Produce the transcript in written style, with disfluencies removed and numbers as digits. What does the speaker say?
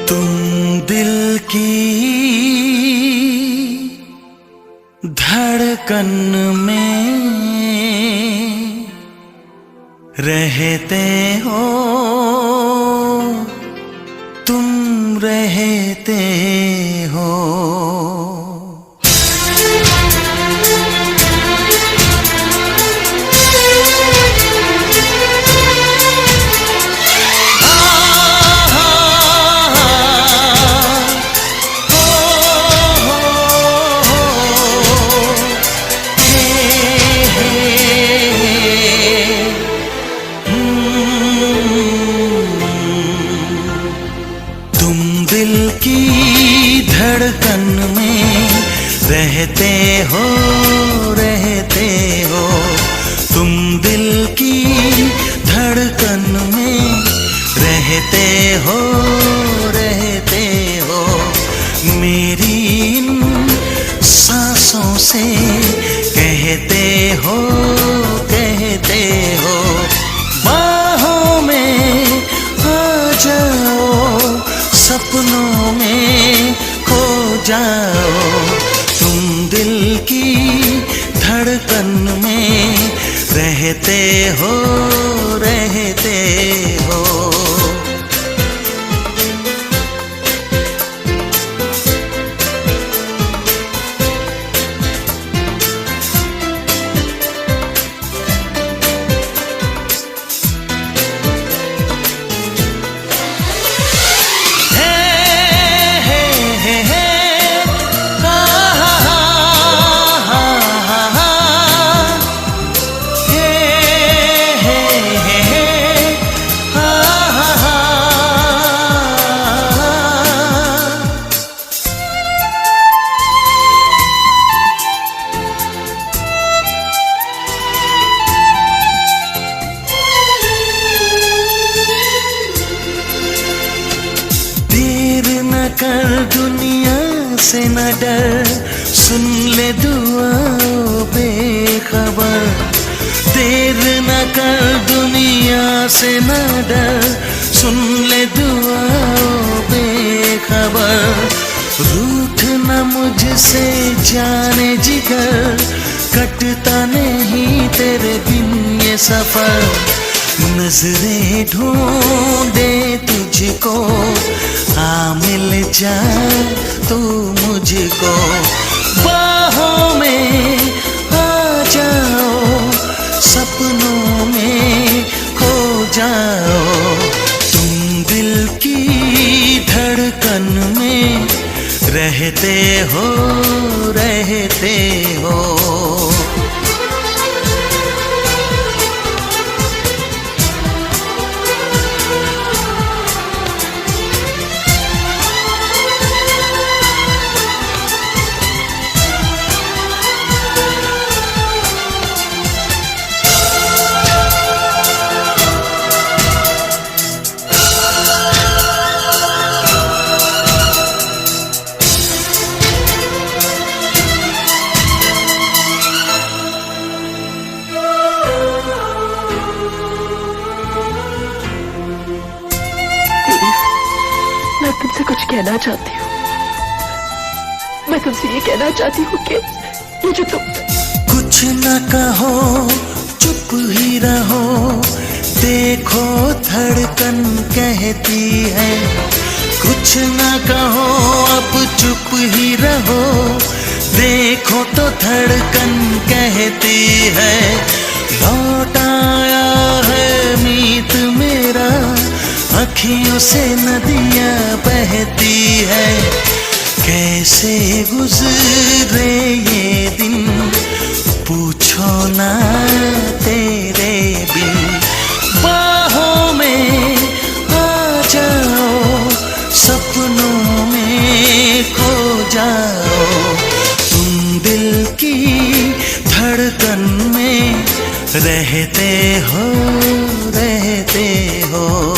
तुम दिल की धड़कन में रहते हो, तुम रहते हो। दिल की धड़कन में रहते हो, रहते हो। तुम दिल की धड़कन में रहते हो, रहते हो। मेरी इन सांसों से कहते हो, कहते हो। बाहों में आ जाओ, सपनों में खो जाओ। तुम दिल की धड़कन में रहते हो, रहते हो। कर दुनिया से न डर, सुन ले दुआ बेखबर। देर न कर दुनिया से न डर, सुन ले दुआ बेखबर। रूठ न मुझसे जाने जिगर, कटता नहीं तेरे बिन ये सफर। नजरें ढूंढे तुझको, आ मिल जा तू मुझको। बाहों में आ जाओ, सपनों में खो जाओ। तुम दिल की धड़कन में रहते हो, रहते हो। मैं तुमसे कुछ कहना चाहती हूँ। मैं तुमसे ये कहना चाहती हूँ कि ये जो तुम कुछ न कहो, चुप ही रहो। देखो धड़कन कहती है, कुछ न कहो अब चुप ही रहो। देखो तो धड़कन कहती है। लौट आया है मीत मेरा, अखियों से नदियां बहती है। कैसे गुजरे ये दिन, पूछो ना तेरे बिन। बाहों में आ जाओ, सपनों में खो जाओ। तुम दिल की धड़कन में रहते हो, रहते हो।